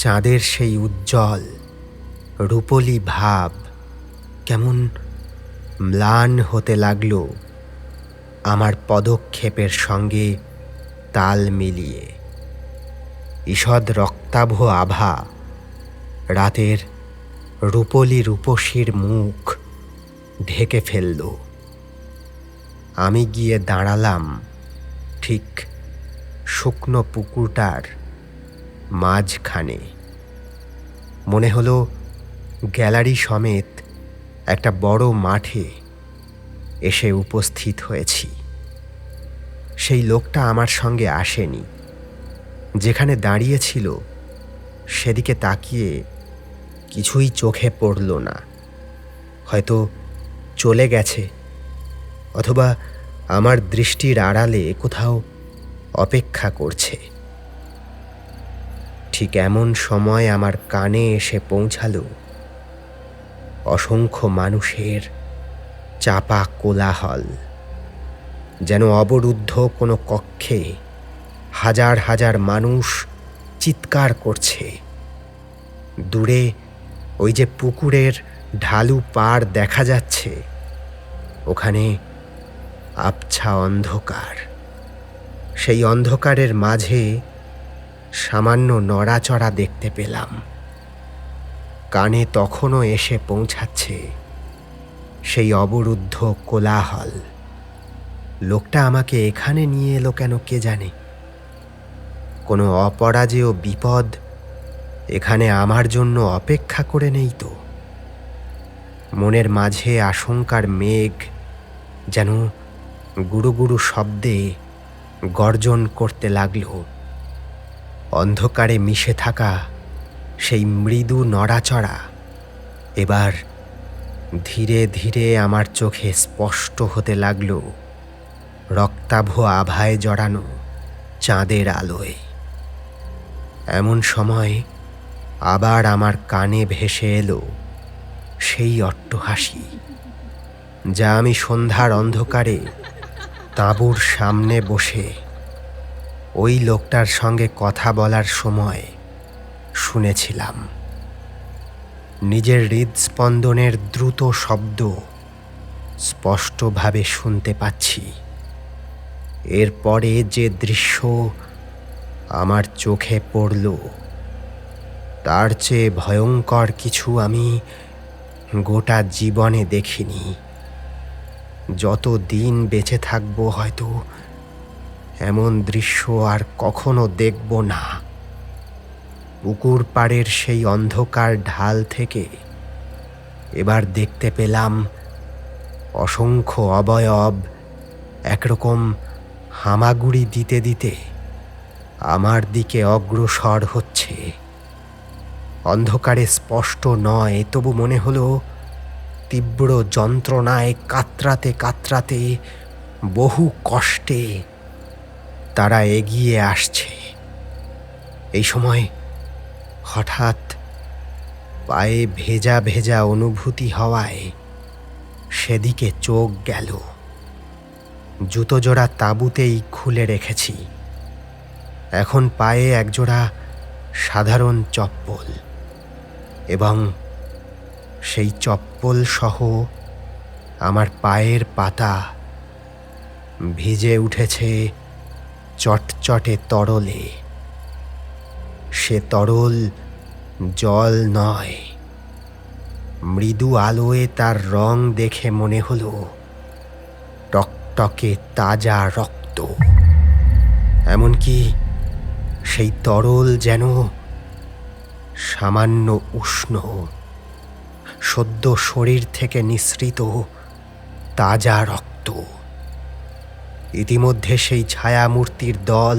চাঁদের সেই উজ্জ্বল রূপলি ভাব কেমন ম্লান হতে লাগলো আমার পদক্ষেপের সঙ্গে তাল মিলিয়ে। ঈষৎ রক্তাভ আভা রাতের রূপলি রূপসীর মুখ ঢেকে ফেলল। আমি গিয়ে দাঁড়ালাম ঠিক শুকনো পুকুরটার মাঝখানে। মনে হলো গ্যালারি সমেত একটা বড় মাঠে এসে উপস্থিত হয়েছি। সেই লোকটা আমার সঙ্গে আসেনি। যেখানে দাঁড়িয়েছিল সেদিকে তাকিয়ে কিছুই চোখে পড়ল না। হয়তো চলে গেছে, অথবা আমার দৃষ্টির আড়ালে কোথাও অপেক্ষা করছে। ঠিক এমন সময় আমার কানে এসে পৌঁছালো অসংখ্য মানুষের চাপা কোলাহল, যেন অবরুদ্ধ কোনো কক্ষে হাজার হাজার মানুষ চিৎকার করছে। দূরে ওই যে পুকুরের ঢালু পাড় দেখা যাচ্ছে, ওখানে আবছা অন্ধকার। সেই অন্ধকারের মাঝে সামান্য নড়াচড়া দেখতে পেলাম। কানে তখনও এসে পৌঁছাচ্ছে সেই অবরুদ্ধ কোলাহল। লোকটা আমাকে এখানে নিয়ে এলো কেন কে জানে। কোনো অপরাজেয় বিপদ এখানে আমার জন্য অপেক্ষা করে নেই তো? মনের মাঝে আশঙ্কার মেঘ যেন গুরু গুরু শব্দে গর্জন করতে লাগল। অন্ধকারে মিশে থাকা সেই মৃদু নড়াচড়া এবার ধীরে ধীরে আমার চোখে স্পষ্ট হতে লাগল, রক্তাভ আভায় জড়ানো চাঁদের আলোয়। এমন সময় আবার আমার কানে ভেসে এলো সেই অট্টহাসি, যা আমি সন্ধ্যার অন্ধকারে তাঁবুর সামনে বসে ওই লোকটার সঙ্গে কথা বলার সময় শুনেছিলাম। নিজের হৃদস্পন্দনের দ্রুত শব্দ স্পষ্টভাবে শুনতে পাচ্ছি। এরপরে যে দৃশ্য আমার চোখে পড়ল, তার চেয়ে ভয়ঙ্কর কিছু আমি গোটা জীবনে দেখিনি। যত দিন বেঁচে থাকব হয়তো এমন দৃশ্য আর কখনো দেখব না। পুকুর পাড়ের সেই অন্ধকার ঢাল থেকে এবার দেখতে পেলাম অসংখ্য অবয়ব একরকম হামাগুড়ি দিতে দিতে আমার দিকে অগ্রসর হচ্ছে। অন্ধকারে স্পষ্ট নয়, তবু মনে হলো তীব্র যন্ত্রণায় কাতরাতে কাতরাতে বহু কষ্টে তারা এগিয়ে আসছে। এই সময় হঠাৎ পায়ে ভেজা ভেজা অনুভূতি হওয়ায় সেদিকে চোখ গেল। জুতো জোড়া তাঁবুতেই খুলে রেখেছি। এখন পায়ে একজোড়া সাধারণ চপ্পল, এবং সেই চপ্পল সহ আমার পায়ের পাতা ভিজে উঠেছে চটচটে তরলে। সে তরল জল নয়। মৃদু আলোয় তার রং দেখে মনে হলো টকটকে তাজা রক্ত। এমনকি সেই তরল যেন সামান্য উষ্ণ, সদ্য শরীর থেকে নিঃসৃত তাজা রক্ত। ইতিমধ্যে সেই ছায়ামূর্তির দল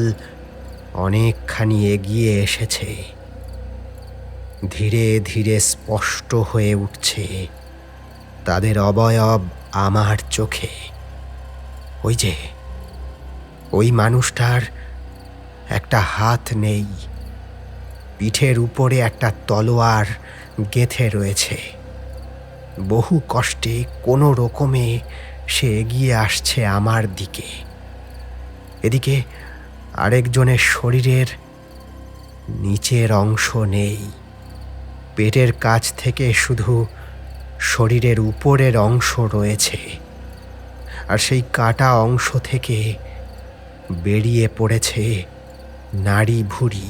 অনেকখানি এগিয়ে এসেছে। ধীরে ধীরে স্পষ্ট হয়ে উঠছে তাদের অবয়ব আমার চোখে। ওই যে ওই মানুষটার একটা হাত নেই, পিঠের উপরে একটা তলোয়ার গেঁথে রয়েছে। বহু কষ্টে কোনো রকমে সে এগিয়ে আসছে আমার দিকে। এদিকে আরেকজনের শরীরের নিচের অংশ নেই, পেটের কাছ থেকে শুধু শরীরের উপরের অংশ রয়েছে, আর সেই কাটা অংশ থেকে বেরিয়ে পড়েছে নাড়ি ভুঁড়ি।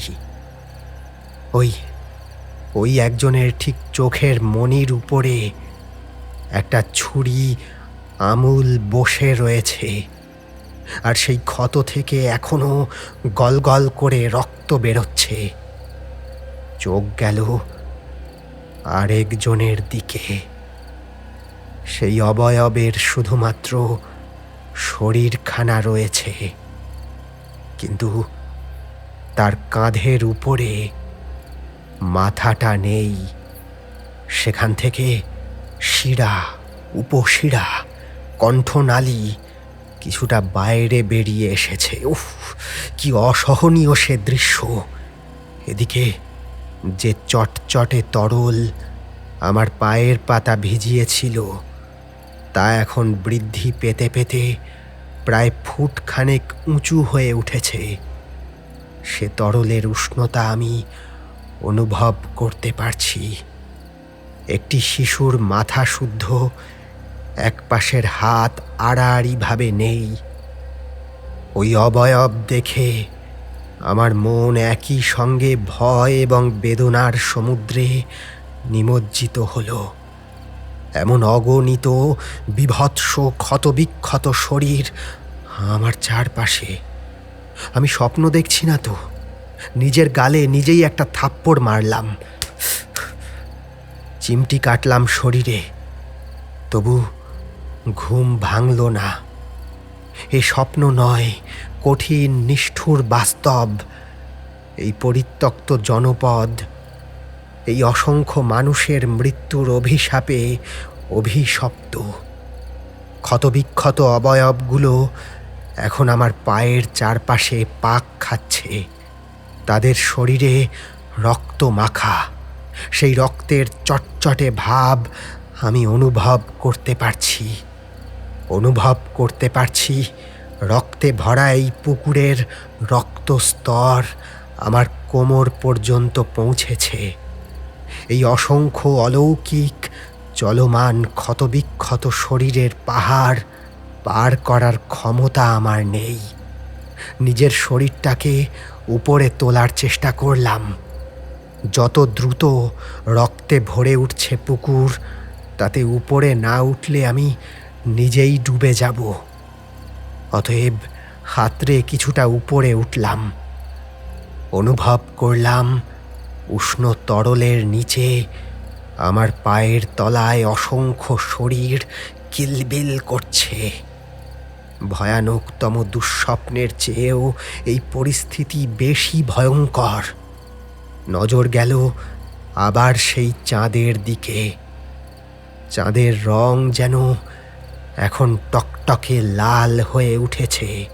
ওই একজনের ঠিক চোখের মণির উপরে একটা ছুরি আমূল বসে রয়েছে, আর সেই ক্ষত থেকে এখনো গলগল করে রক্ত বেরোচ্ছে। চোখ গেল আরেকজনের দিকে। সেই অবয়বের শুধুমাত্র শরীরখানা রয়েছে, কিন্তু তার কাঁধের উপরে মাথাটা নেই। সেখান থেকে শিরা, উপশিরা, কণ্ঠনালী কিছুটা বাইরে বেরিয়ে এসেছে। উফ, কি অসহনীয় সে দৃশ্য! এদিকে যে চটচটে তরল আমার পায়ের পাতা ভিজিয়েছিল তা এখন বৃদ্ধি পেতে পেতে প্রায় ফুটখানেক উঁচু হয়ে উঠেছে। সে তরলের উষ্ণতা আমি অনুভব করতে পারছি। একটি শিশুর মাথা শুদ্ধ এক পাশের হাত আড়াআড়িভাবে নেই। ওই অবয়ব দেখে আমার মন একই সঙ্গে ভয় এবং বেদনার সমুদ্রে নিমজ্জিত হলো। এমন অগণিত বিভৎস ক্ষতবিক্ষত শরীর আমার চারপাশে। আমি স্বপ্ন দেখছি না তো, নিজের গালে নিজেই একটা থাপ্পড় মারলাম। চিমটি কাটলাম শরীরে, তবু ঘুম ভাঙল না। এ স্বপ্ন নয়, কঠিন নিষ্ঠুর বাস্তব। এই পরিত্যক্ত জনপদ, এই অসংখ্য মানুষের মৃত্যুর অভিশাপে অভিশপ্ত। ক্ষতবিক্ষত অবয়বগুলো এখন আমার পায়ের চারপাশে পাক খাচ্ছে। তাদের শরীরে রক্ত মাখা। সেই রক্তের চটচটে ভাব আমি অনুভব করতে পারছি। অনুভব করতে পারছি রক্তে ভরা এই পুকুরের রক্তস্তর আমার কোমর পর্যন্ত পৌঁছেছে। এই অসংখ্য অলৌকিক চলমান ক্ষতবিক্ষত শরীরের পাহাড় পার করার ক্ষমতা আমার নেই। নিজের শরীরটাকে উপরে তোলার চেষ্টা করলাম। যত দ্রুত রক্তে ভরে উঠছে পুকুর, তাতে উপরে না উঠলে আমি নিজেই ডুবে যাব। অতএব হাতড়ে কিছুটা উপরে উঠলাম। অনুভব করলাম উষ্ণ তরলের নিচে আমার পায়ের তলায় অসংখ্য শরীর কিলবিল করছে। ভয়ানকতম দুঃস্বপ্নের চেয়েও এই পরিস্থিতি বেশি ভয়ঙ্কর। নজর গেল আবার সেই চাঁদের দিকে। চাঁদের রং যেন এখন টকটকে লাল হয়ে উঠেছে।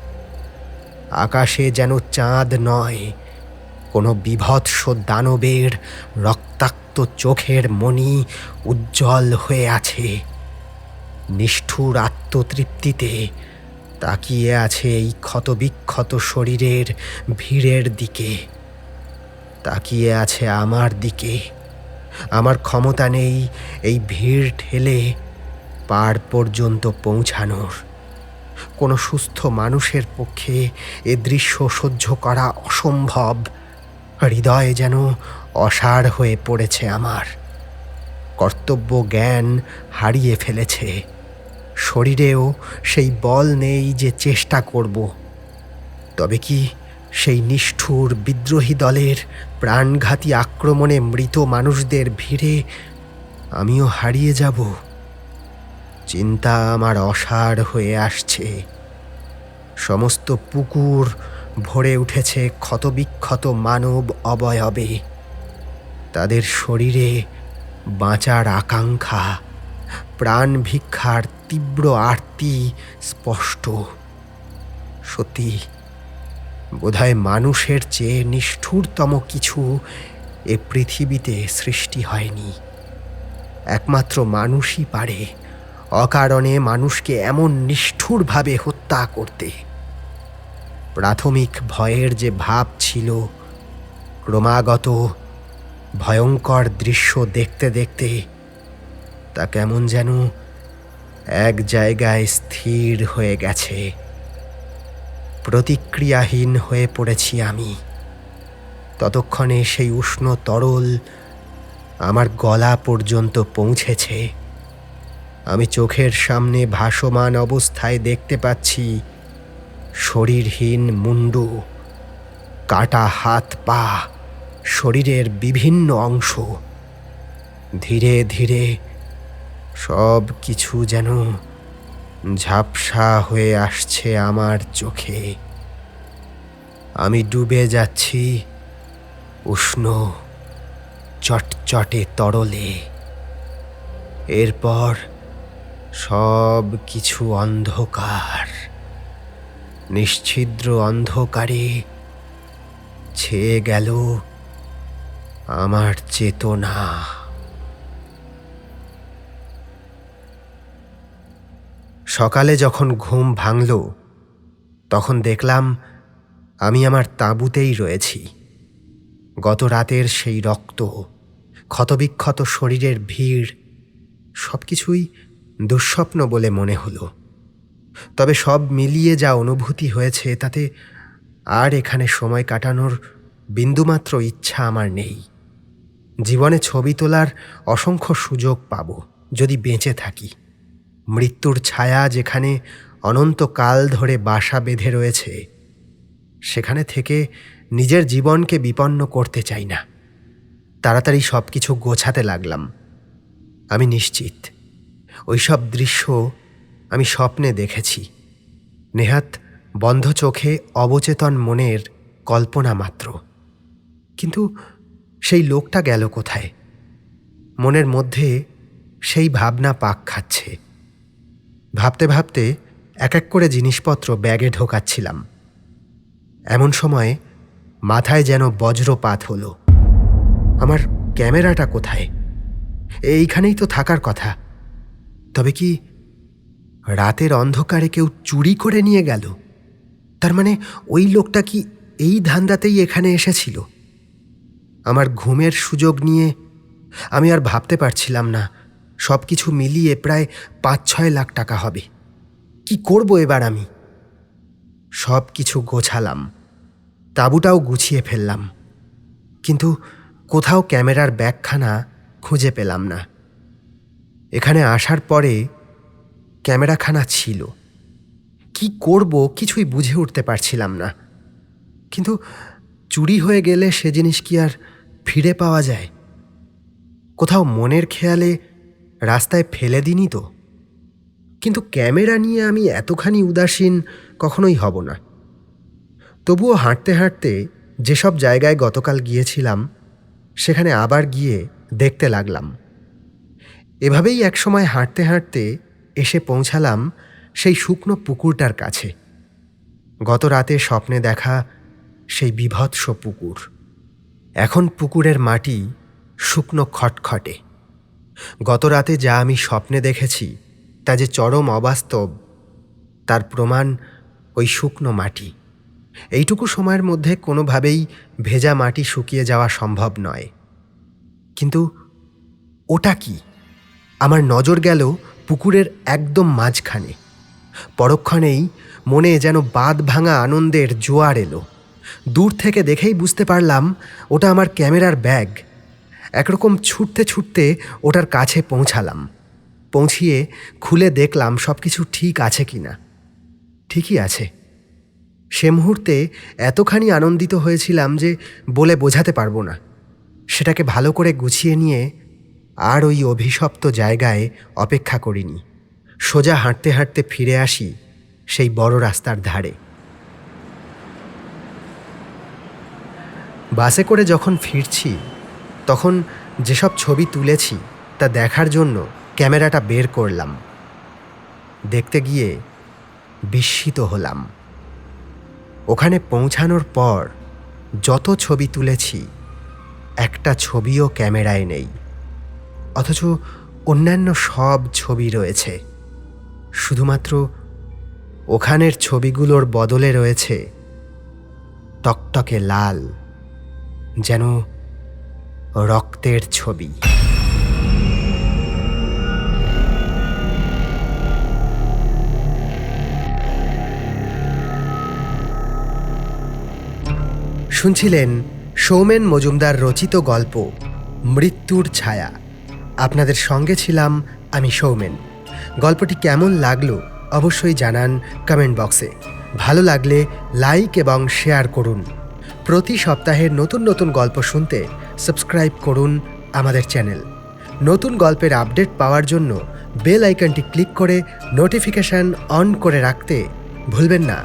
আকাশে যেন চাঁদ নয়, কোনো বিভৎস দানবের রক্তাক্ত চোখের মণি উজ্জ্বল হয়ে আছে। নিষ্ঠুর আত্মতৃপ্তিতে তাকিয়ে আছে এই ক্ষতবিক্ষত শরীরের ভিড়ের দিকে। তাকিয়ে আছে আমার দিকে। আমার ক্ষমতা নেই এই ভিড় ঠেলে পার পর্যন্ত পৌঁছানোর। কোনো সুস্থ মানুষের পক্ষে এ দৃশ্য সহ্য করা অসম্ভব। হৃদয় যেন অসাড় হয়ে পড়েছে আমার। কর্তব্য জ্ঞান হারিয়ে ফেলেছে। শরীরেও সেই বল নেই যে চেষ্টা করব। তবে কি সেই নিষ্ঠুর বিদ্রোহী দলের প্রাণঘাতী আক্রমণে মৃত মানুষদের ভিড়ে আমিও হারিয়ে যাব? চিন্তা আমার অসাড় হয়ে আসছে। সমস্ত পুকুর ভরে উঠেছে ক্ষতবিক্ষত মানব অবয়বে। তাদের শরীরে বাঁচার আকাঙ্ক্ষা, প্রাণ ভিক্ষার তীব্র আর্তি স্পষ্ট। সত্যি, বোধহয় মানুষের চেয়ে নিষ্ঠুরতম কিছু এ পৃথিবীতে সৃষ্টি হয়নি। একমাত্র মানুষই পারে অকারণে মানুষকে এমন নিষ্ঠুরভাবে হত্যা করতে। প্রাথমিক ভয়ের যে ভাব ছিল, ক্রমাগত ভয়ঙ্কর দৃশ্য দেখতে দেখতে তা কেমন যেন এক জায়গায় স্থির হয়ে গেছে। প্রতিক্রিয়াহীন হয়ে পড়েছি আমি। ততক্ষণে সেই উষ্ণ তরল আমার গলা পর্যন্ত পৌঁছেছে। আমি চোখের সামনে ভাসমান অবস্থায় দেখতে পাচ্ছি শরীরহীন মুন্ডু, কাটা হাত পা, শরীরের বিভিন্ন অংশ। ধীরে ধীরে সব কিছু যেন ঝাপসা হয়ে আসছে আমার চোখে। আমি ডুবে যাচ্ছি উষ্ণ চটচটে তরলে। এরপর সব কিছু অন্ধকার। নিশ্ছিদ্র অন্ধকারে ছেয়ে গেল আমার চেতনা। সকালে যখন ঘুম ভাঙল তখন দেখলাম আমি আমার তাঁবুতেই রয়েছি। গত রাতের সেই রক্ত, ক্ষতবিক্ষত শরীরের ভিড়, সব কিছুই দুঃস্বপ্ন বলে মনে হলো। তবে সব মিলিয়ে যা অনুভূতি হয়েছে তাতে আর এখানে সময় কাটানোর বিন্দুমাত্র ইচ্ছা আমার নেই। জীবনে ছবি তোলার অসংখ্য সুযোগ পাব যদি বেঁচে থাকি। মৃত্যুর ছায়া যেখানে অনন্তকাল ধরে বাসা বেঁধে রয়েছে, সেখানে থেকে নিজের জীবনকে বিপন্ন করতে চাই না। তাড়াতাড়ি সব কিছু গোছাতে লাগলাম। আমি নিশ্চিত ওইসব দৃশ্য আমি স্বপ্নে দেখেছি, নেহাত বন্ধ চোখে অবচেতন মনের কল্পনা মাত্র। কিন্তু সেই লোকটা গেল কোথায়? মনের মধ্যে সেই ভাবনা পাক খাচ্ছে। ভাবতে ভাবতে এক এক করে জিনিসপত্র ব্যাগে ঢোকাচ্ছিলাম। এমন সময় মাথায় যেন বজ্রপাত হলো। আমার ক্যামেরাটা কোথায়? এইখানেই তো থাকার কথা। তবে কি রাতের অন্ধকারে কেউ চুরি করে নিয়ে গেল? তার মানে ওই লোকটা কি এই ধান্দাতেই এখানে এসেছিল? আমার ঘুমের সুযোগ নিয়ে আমি আর ভাবতে পারছিলাম না। সব কিছু মিলিয়ে প্রায় ৫-৬ লাখ টাকা হবে। কি করব এবার আমি? সব কিছু গোছালাম, তাঁবুটাও গুছিয়ে ফেললাম, কিন্তু কোথাও ক্যামেরার ব্যাগখানা খুঁজে পেলাম না। এখানে আসার পরে ক্যামেরাখানা ছিল। কি করব কিছুই বুঝে উঠতে পারছিলাম না। কিন্তু চুরি হয়ে গেলে সে জিনিস কি আর ফিরে পাওয়া যায়? কোথাও মনের খেয়ালে রাস্তায় ফেলে দিইনি তো? কিন্তু ক্যামেরা নিয়ে আমি এতখানি উদাসীন কখনোই হব না। তবুও হাঁটতে হাঁটতে যেসব জায়গায় গতকাল গিয়েছিলাম সেখানে আবার গিয়ে দেখতে লাগলাম। এভাবেই একসময় হাঁটতে হাঁটতে এসে পৌঁছালাম সেই শুকনো পুকুরটার কাছে। গত রাতে স্বপ্নে দেখা সেই বীভৎস পুকুর। এখন পুকুরের মাটি শুকনো খটখটে। গত রাতে যা আমি স্বপ্নে দেখেছি তা যে চরম অবাস্তব তার প্রমাণ ওই শুকনো মাটি। এইটুকু সময়ের মধ্যে কোনোভাবেই ভেজা মাটি শুকিয়ে যাওয়া সম্ভব নয়। কিন্তু ওটা কি? আমার নজর গেল পুকুরের একদম মাঝখানে। পরক্ষণেই মনে যেন বাঁধ ভাঙা আনন্দের জোয়ার এলো। দূর থেকে দেখেই বুঝতে পারলাম ওটা আমার ক্যামেরার ব্যাগ। একরকম ছুটতে ছুটতে ওটার কাছে পৌঁছালাম। পৌঁছিয়ে খুলে দেখলাম সব কিছু ঠিক আছে কি না। ঠিকই আছে। সে মুহূর্তে এতখানি আনন্দিত হয়েছিলাম যে বলে বোঝাতে পারবো না। সেটাকে ভালো করে গুছিয়ে নিয়ে আর ওই অভিশপ্ত জায়গায় অপেক্ষা করিনি। সোজা হাঁটতে হাঁটতে ফিরে আসি সেই বড় রাস্তার ধারে। বাসে করে যখন ফিরছি তখন যেসব ছবি তুলেছি তা দেখার জন্য ক্যামেরাটা বের করলাম। দেখতে গিয়ে বিস্মিত হলাম। ওখানে পৌঁছানোর পর যত ছবি তুলেছি একটা ছবিও ক্যামেরায় নেই, অথচ অন্যান্য সব ছবি রয়েছে। শুধুমাত্র ওখানের ছবিগুলোর বদলে রয়েছে টকটকে লাল, যেন রক্তের ছবি। শুনছিলেন সৌমেন মজুমদার রচিত গল্প মৃত্যুর ছায়া। আপনাদের সঙ্গে ছিলাম আমি সৌমেন। গল্পটি কেমন লাগলো অবশ্যই জানান কমেন্ট বক্সে। ভালো লাগলে লাইক এবং শেয়ার করুন। প্রতি সপ্তাহের নতুন নতুন গল্প শুনতে সাবস্ক্রাইব করুন আমাদের চ্যানেল। নতুন গল্পের আপডেট পাওয়ার জন্য বেল আইকনটি ক্লিক করে নোটিফিকেশান অন করে রাখতে ভুলবেন না।